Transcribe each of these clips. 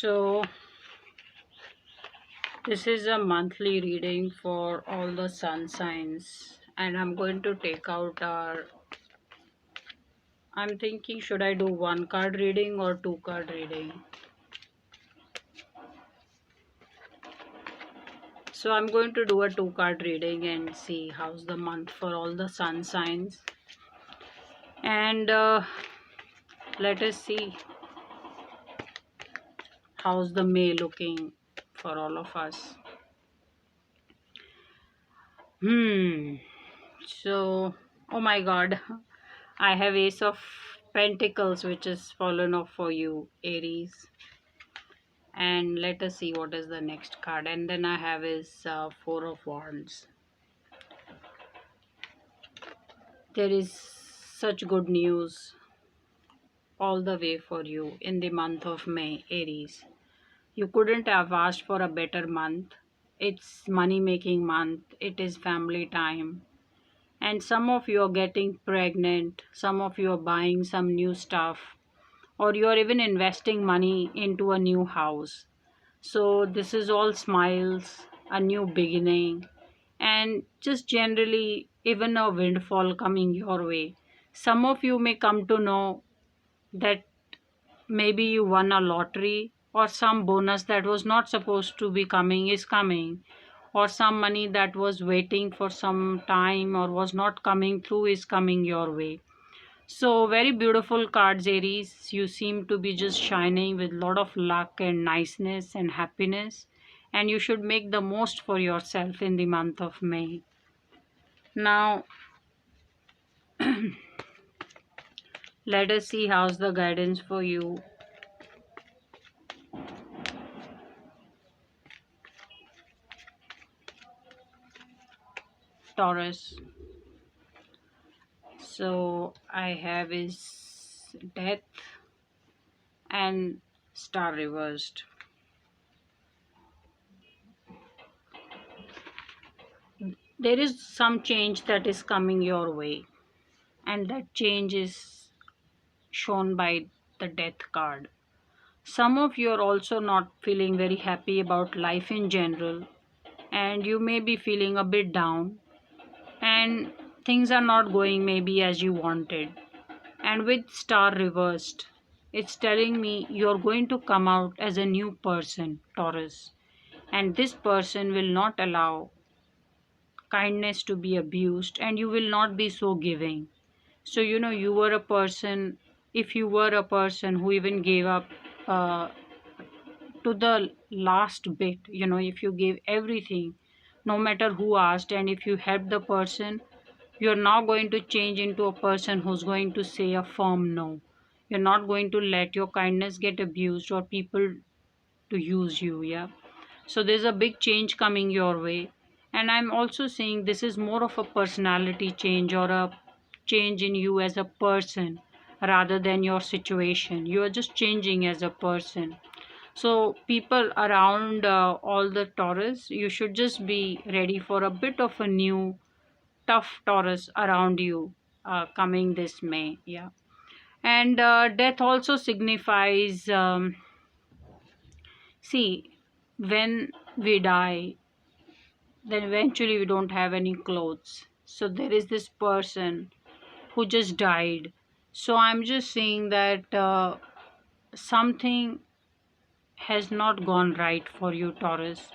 So, this is a monthly reading for all the sun signs, and I'm going to take out our. I'm thinking, should I do one card reading or two card reading? So, I'm going to do a two card reading and see how's the month for all the sun signs. And let us see how's the May looking for all of us. Hmm. So, oh my god, I have Ace of Pentacles, which is fallen off for you, Aries. And let us see what is the next card. And then I have is Four of Wands. There is such good news all the way for you in the month of May, Aries. You couldn't have asked for a better month. It's money making month, it is family time, and some of you are getting pregnant, some of you are buying some new stuff, or you are even investing money into a new house. So, this is all smiles, a new beginning, and just generally, even a windfall coming your way. Some of you may come to know that maybe you won a lottery, or some bonus that was not supposed to be coming is coming, or some money that was waiting for some time or was not coming through is coming your way. So very beautiful cards, Aries. You seem to be just shining with lot of luck and niceness and happiness, and you should make the most for yourself in the month of May. Now let us see how's the guidance for you, Taurus. So I have is Death and Star reversed. There is some change that is coming your way, and that change is shown by the Death card. Some of you are also not feeling very happy about life in general, and you may be feeling a bit down, and things are not going maybe as you wanted. And with Star reversed, it's telling me you're going to come out as a new person, Taurus. And this person will not allow kindness to be abused, and you will not be so giving. So, you were a person, if you were a person who even gave up uh, to the last bit, if you gave everything, no matter who asked, and if you helped the person, you're now going to change into a person who's going to say a firm no. You're not going to let your kindness get abused or people to use you. Yeah. So there's a big change coming your way. And I'm also saying this is more of a personality change or a change in you as a person rather than your situation. You are just changing as a person. So, people around all the Taurus, you should just be ready for a bit of a new tough Taurus around you coming this May. Yeah. And death also signifies, see, when we die, then eventually we don't have any clothes. So, there is this person who just died. So, I'm just saying that something has not gone right for you, Taurus,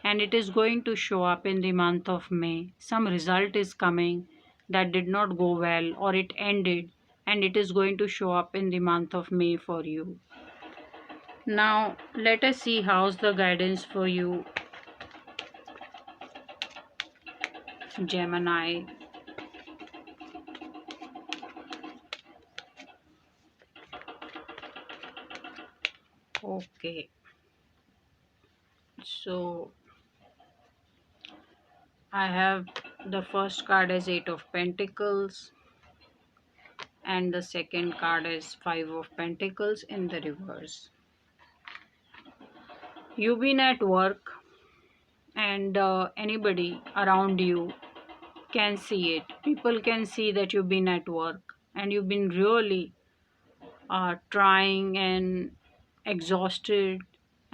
and it is going to show up in the month of May. Some result is coming that did not go well or it ended, and it is going to show up in the month of May for you. Now, let us see how's the guidance for you, Gemini. Okay, so I have the first card as Eight of Pentacles, and the second card is Five of Pentacles in the reverse. You've been at work, and anybody around you can see it. People can see that you've been at work and you've been really trying and exhausted,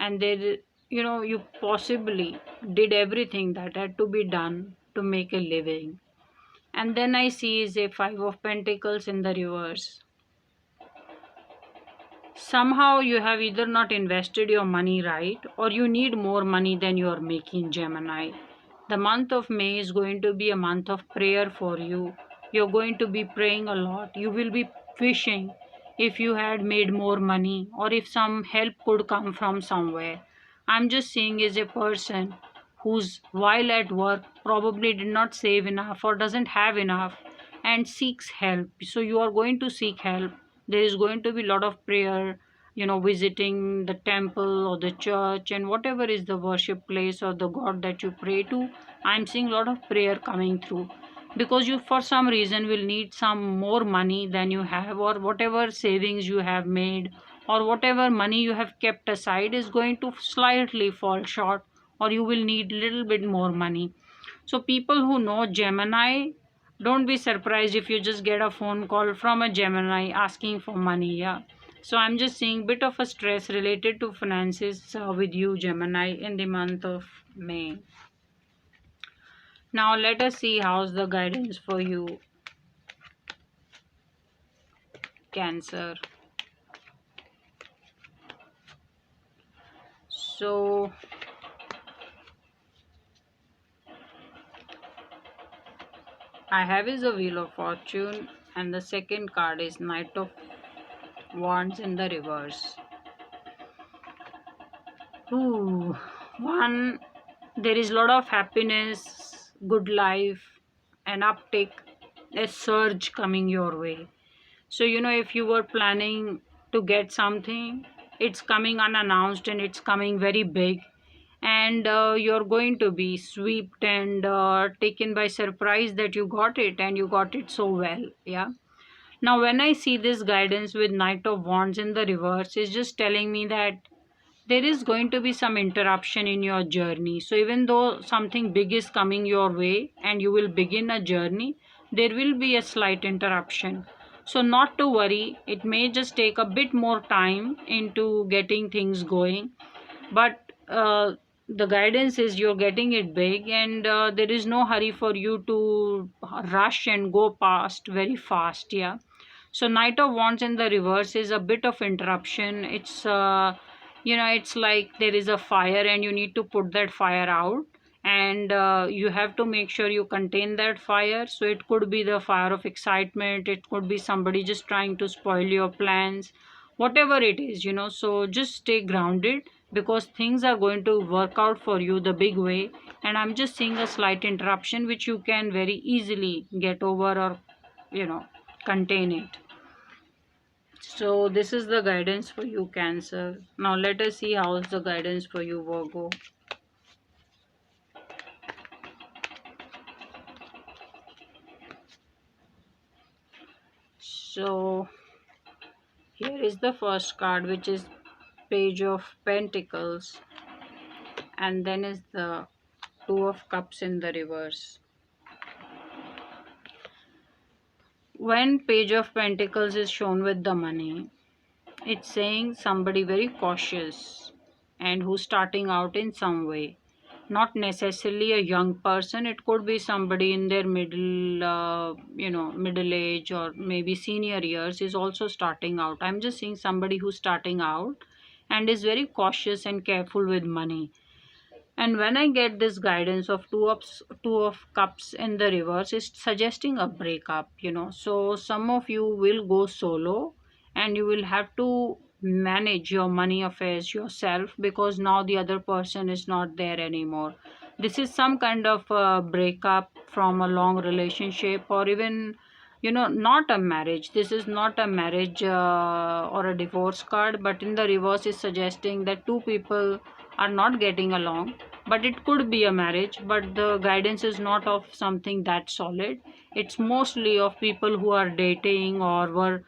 and there, you possibly did everything that had to be done to make a living. And then I see is a five of pentacles in the reverse. Somehow you have either not invested your money right, or you need more money than you are making, Gemini. The month of May is going to be a month of prayer for you. You're going to be praying a lot. You will be wishing if you had made more money, or if some help could come from somewhere. I'm just seeing as a person who's, while at work, probably did not save enough or doesn't have enough and seeks help. So you are going to seek help. There is going to be a lot of prayer, visiting the temple or the church, and whatever is the worship place or the god that you pray to. I'm seeing a lot of prayer coming through, because you for some reason will need some more money than you have, or whatever savings you have made, or whatever money you have kept aside is going to slightly fall short, or you will need little bit more money. So people who know Gemini, don't be surprised if you just get a phone call from a Gemini asking for money. Yeah. So I'm just seeing bit of a stress related to finances with you, Gemini, in the month of May. Now let us see how's the guidance for you, Cancer. So I have is a Wheel of Fortune, and the second card is Knight of Wands in the reverse. Ooh, one, there is a lot of happiness, good life, an uptick, a surge coming your way. So, if you were planning to get something, it's coming unannounced and it's coming very big, and you're going to be swept and taken by surprise that you got it, and you got it so well. Yeah. Now, when I see this guidance with Knight of Wands in the reverse, it's just telling me that there is going to be some interruption in your journey. So even though something big is coming your way and you will begin a journey, there will be a slight interruption. So not to worry, it may just take a bit more time into getting things going, but the guidance is you're getting it big, and there is no hurry for you to rush and go past very fast. Yeah. So Knight of Wands in the reverse is a bit of interruption. It's it's like there is a fire and you need to put that fire out, and you have to make sure you contain that fire. So it could be the fire of excitement, it could be somebody just trying to spoil your plans, whatever it is. So just stay grounded, because things are going to work out for you the big way. And I'm just seeing a slight interruption which you can very easily get over, or contain it. So this is the guidance for you, Cancer. Now let us see how is the guidance for you, Virgo. So here is the first card, which is Page of Pentacles, and then is the Two of Cups in the reverse. When Page of Pentacles is shown with the money, it's saying somebody very cautious and who's starting out in some way. Not necessarily a young person, it could be somebody in their middle age, or maybe senior years, is also starting out. I'm just seeing somebody who's starting out and is very cautious and careful with money. And when I get this guidance of two of cups in the reverse, it's suggesting a breakup. So some of you will go solo, and you will have to manage your money affairs yourself, because now the other person is not there anymore. This is some kind of a breakup from a long relationship, or even not a marriage. This is not a marriage or a divorce card, but in the reverse is suggesting that two people are not getting along, but it could be a marriage. But the guidance is not of something that solid. It's mostly of people who are dating, or were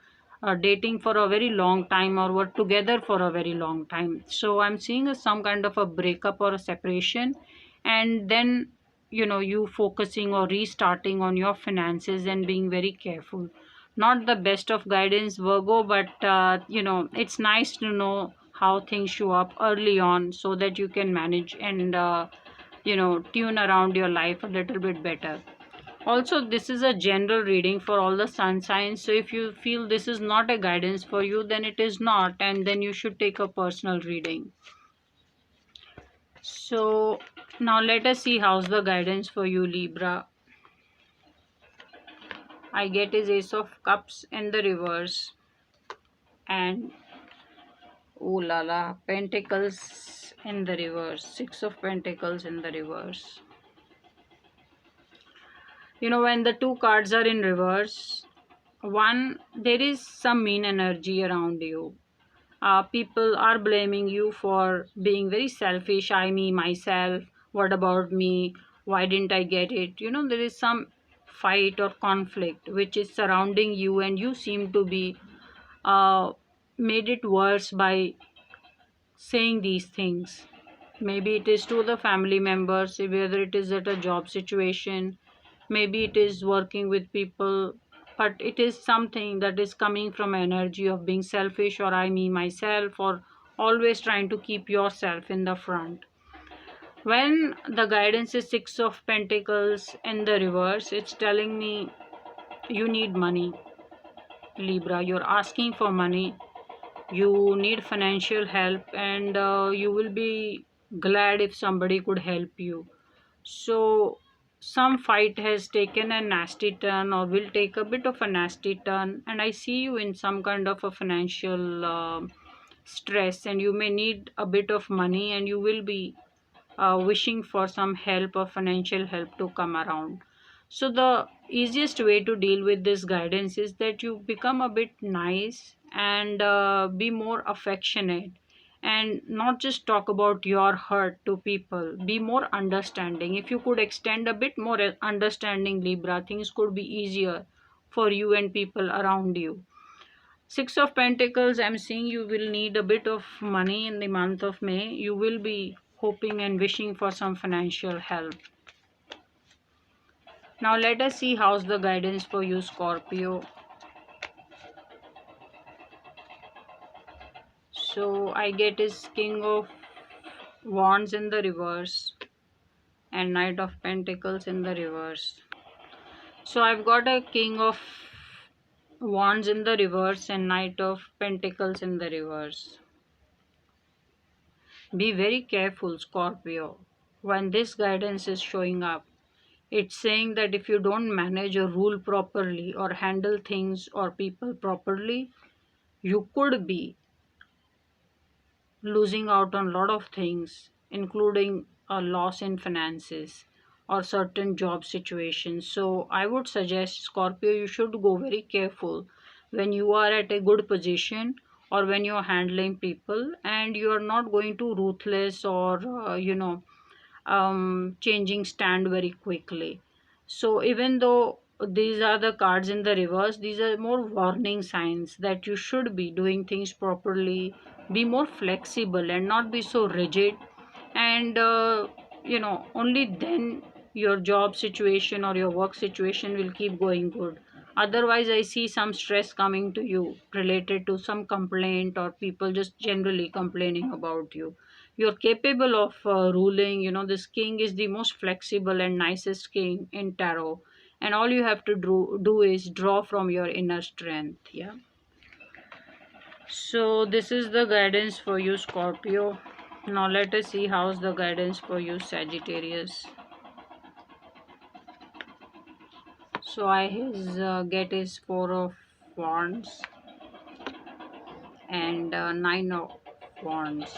dating for a very long time, or were together for a very long time. So I'm seeing some kind of a breakup or a separation, and then you focusing or restarting on your finances and being very careful. Not the best of guidance, Virgo, but it's nice to know how things show up early on so that you can manage and tune around your life a little bit better. Also, this is a general reading for all the sun signs, so if you feel this is not a guidance for you, then it is not, and then you should take a personal reading. So now let us see how's the guidance for you, Libra. I get is Ace of Cups in the reverse, and oh la la, Pentacles in the reverse, Six of Pentacles in the reverse. When the two cards are in reverse, one, there is some mean energy around you. People are blaming you for being very selfish. I, me, myself. What about me? Why didn't I get it? There is some fight or conflict which is surrounding you, and you seem to be made it worse by saying these things. Maybe it is to the family members, whether it is at a job situation, maybe it is working with people, but it is something that is coming from energy of being selfish, or I, me, myself, or always trying to keep yourself in the front. When the guidance is Six of Pentacles in the reverse, it's telling me you need money, Libra. You're asking for money, you need financial help, and you will be glad if somebody could help you. So some fight has taken a nasty turn or will take a bit of a nasty turn, and I see you in some kind of a financial stress, and you may need a bit of money, and you will be wishing for some help or financial help to come around. So the easiest way to deal with this guidance is that you become a bit nice and be more affectionate, and not just talk about your hurt to people. Be more understanding. If you could extend a bit more understanding, Libra, things could be easier for you and people around you. Six of Pentacles, I'm seeing you will need a bit of money in the month of May. You will be hoping and wishing for some financial help. Now let us see how's the guidance for you, Scorpio. So I get is King of Wands in the reverse and Knight of Pentacles in the reverse. So I've got a King of Wands in the reverse and Knight of Pentacles in the reverse. Be very careful, Scorpio. When this guidance is showing up, it's saying that if you don't manage or rule properly or handle things or people properly, you could be losing out on a lot of things, including a loss in finances or certain job situations. So I would suggest, Scorpio, you should go very careful when you are at a good position or when you're handling people, and you are not going to ruthless or changing stand very quickly. So even though these are the cards in the reverse, these are more warning signs that you should be doing things properly, be more flexible and not be so rigid, and only then your job situation or your work situation will keep going good. Otherwise, I see some stress coming to you related to some complaint or people just generally complaining about you. You're capable of ruling. This king is the most flexible and nicest king in tarot, and all you have to do is draw from your inner strength. Yeah. So this is the guidance for you, Scorpio. Now let us see how's the guidance for you, Sagittarius. So I get is Four of Wands and Nine of Wands.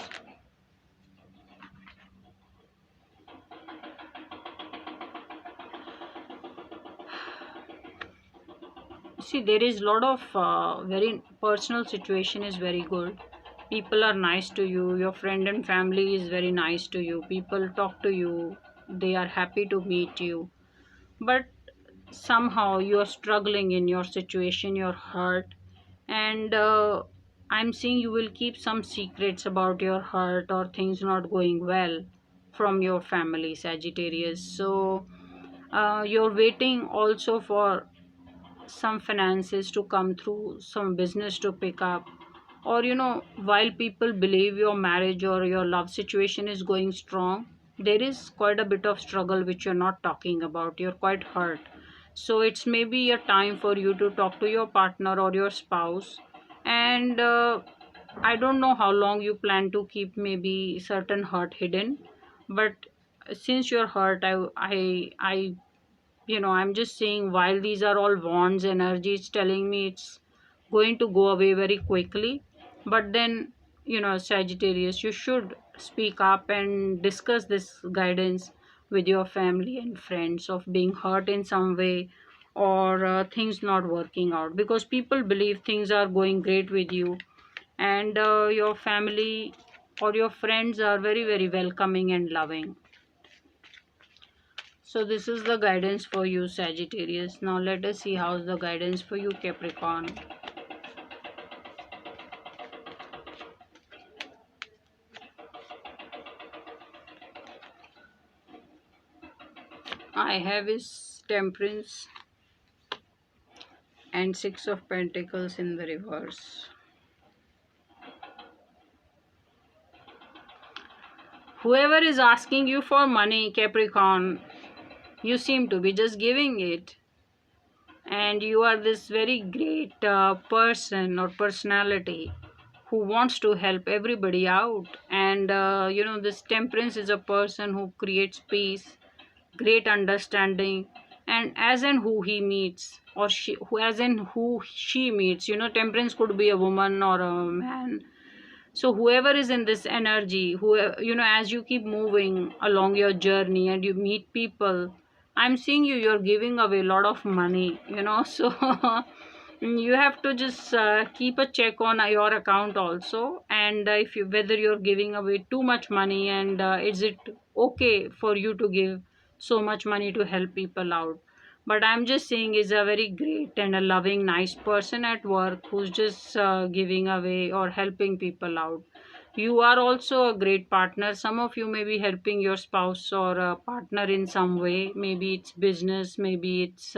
See, there is a lot of very personal situation is very good. People are nice to you. Your friend and family is very nice to you. People talk to you. They are happy to meet you. But somehow you are struggling in your situation, you're hurt, and I'm seeing you will keep some secrets about your hurt or things not going well from your family, Sagittarius. So you're waiting also for some finances to come through, some business to pick up, Or while people believe your marriage or your love situation is going strong, there is quite a bit of struggle which you're not talking about. You're quite hurt. So it's maybe a time for you to talk to your partner or your spouse. And I don't know how long you plan to keep maybe certain hurt hidden, but since you're hurt, I'm just saying, while these are all wands energy, it's telling me it's going to go away very quickly. But then, Sagittarius, you should speak up and discuss this guidance with your family and friends of being hurt in some way, or things not working out, because people believe things are going great with you, and your family or your friends are very, very welcoming and loving. So this is the guidance for you, Sagittarius. Now let us see how's the guidance for you, Capricorn. I have is Temperance and Six of Pentacles in the reverse. Whoever is asking you for money, Capricorn, you seem to be just giving it. And you are this very great person or personality who wants to help everybody out. And this Temperance is a person who creates peace, great understanding, and as in who he meets, or she, who as in who she meets. Temperance could be a woman or a man. So whoever is in this energy, who, as you keep moving along your journey and you meet people, I'm seeing you're giving away a lot of money, so you have to just keep a check on your account also. And if you, whether you're giving away too much money, and is it okay for you to give so much money to help people out. But I'm just saying, is a very great and a loving, nice person at work who's just giving away or helping people out. You are also a great partner. Some of you may be helping your spouse or a partner in some way. Maybe it's business, maybe it's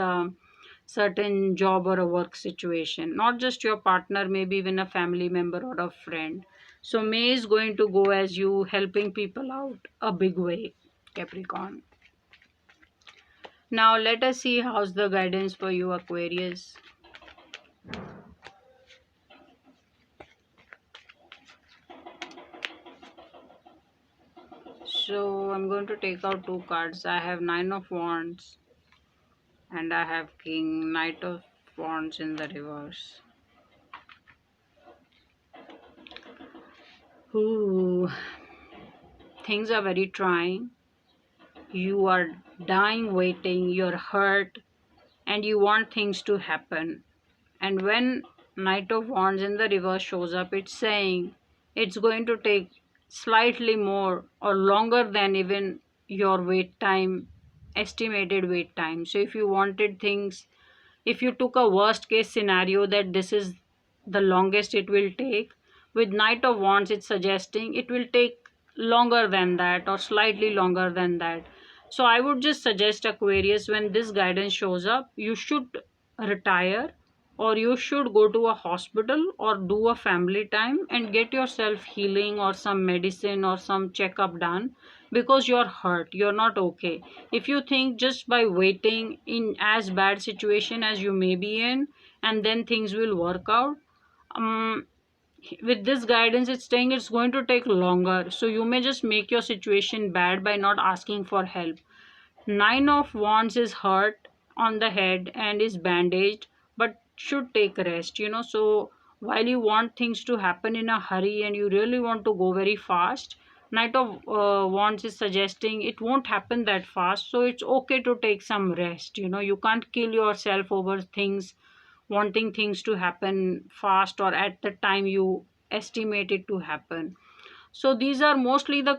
certain job or a work situation. Not just your partner, maybe even a family member or a friend. So May is going to go as you helping people out a big way, Capricorn. Now let us see how's the guidance for you, Aquarius. So I'm going to take out two cards. I have Nine of Wands and I have King, Knight of Wands in the reverse. Ooh, things are very trying. You are dying waiting, you're hurt, and you want things to happen. And when Knight of Wands in the reverse shows up, it's saying it's going to take slightly more or longer than even your wait time, estimated wait time. So if you wanted things, if you took a worst case scenario that this is the longest it will take, with Knight of Wands it's suggesting it will take longer than that or slightly longer than that. So I would just suggest, Aquarius, when this guidance shows up, you should retire, or you should go to a hospital or do a family time and get yourself healing or some medicine or some checkup done, because you're hurt, you're not okay. If you think just by waiting in as bad situation as you may be in, and then things will work out, um with this guidance it's saying it's going to take longer, so you may just make your situation bad by not asking for help. Nine of Wands is hurt on the head and is bandaged, but should take rest, So while you want things to happen in a hurry and you really want to go very fast, Knight of Wands is suggesting it won't happen that fast. So it's okay to take some rest, You can't kill yourself over things, wanting things to happen fast or at the time you estimate it to happen. So these are mostly the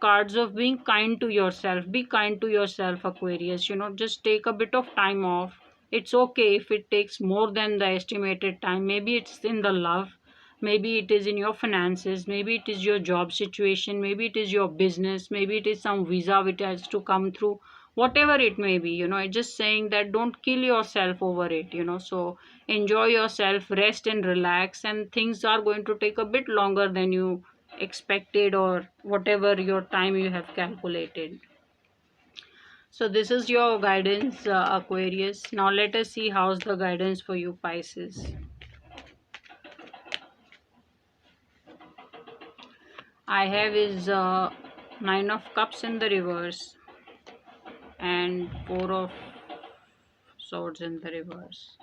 cards of being kind to yourself. Be kind to yourself, Aquarius. Just take a bit of time off. It's okay if it takes more than the estimated time. Maybe it's in the love. Maybe it is in your finances. Maybe it is your job situation. Maybe it is your business. Maybe it is some visa which has to come through. whatever it may be, it's just saying that don't kill yourself over it, so enjoy yourself, rest and relax, and things are going to take a bit longer than you expected, or whatever your time you have calculated. So this is your guidance, Aquarius. Now let us see how's the guidance for you, Pisces. I have is Nine of Cups in the reverse and Four of Swords in the reverse.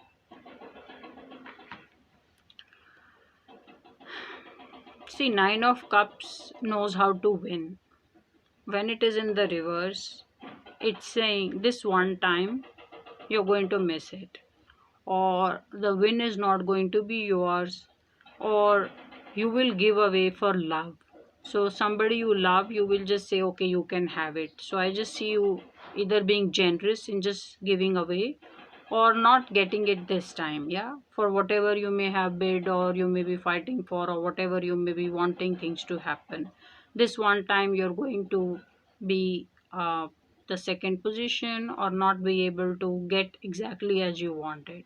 See, Nine of Cups knows how to win. When it is in the reverse, it's saying this one time you're going to miss it, or the win is not going to be yours, or you will give away for love. So somebody you love, you will just say okay, you can have it. So I just see you either being generous in just giving away, or not getting it this time, yeah, for whatever you may have bid, or you may be fighting for, or whatever you may be wanting things to happen. This one time you're going to be the second position, or not be able to get exactly as you wanted.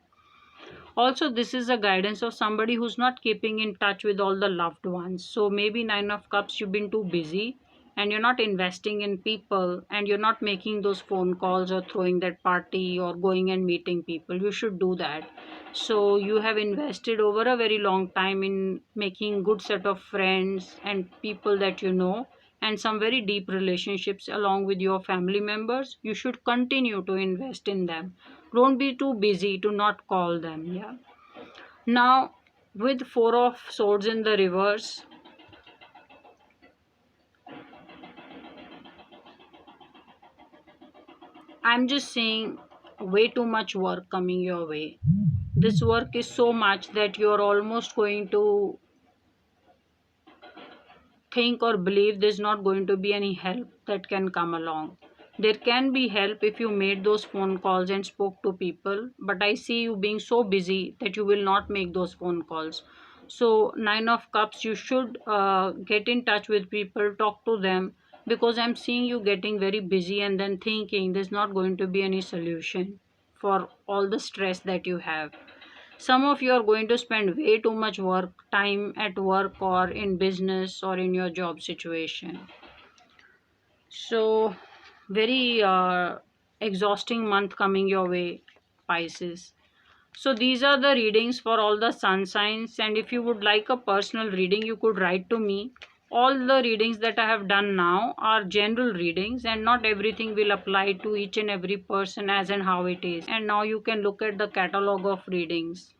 Also, this is a guidance of somebody who's not keeping in touch with all the loved ones. So maybe Nine of Cups, you've been too busy and you're not investing in people, and you're not making those phone calls or throwing that party or going and meeting people. You should do that. So you have invested over a very long time in making good set of friends and people that you know, and some very deep relationships along with your family members. You should continue to invest in them. Don't be too busy to not call them, yeah. Now, with Four of Swords in the reverse, I'm just seeing way too much work coming your way. This work is so much that you're almost going to think or believe there's not going to be any help that can come along. There can be help if you made those phone calls and spoke to people, but I see you being so busy that you will not make those phone calls. So, Nine of Cups, you should get in touch with people, talk to them, because I'm seeing you getting very busy and then thinking there's not going to be any solution for all the stress that you have. Some of you are going to spend way too much work time at work, or in business, or in your job situation. So very exhausting month coming your way, Pisces. So these are the readings for all the sun signs, and if you would like a personal reading, you could write to me. All the readings that I have done now are general readings, and not everything will apply to each and every person as and how it is. And now you can look at the catalog of readings.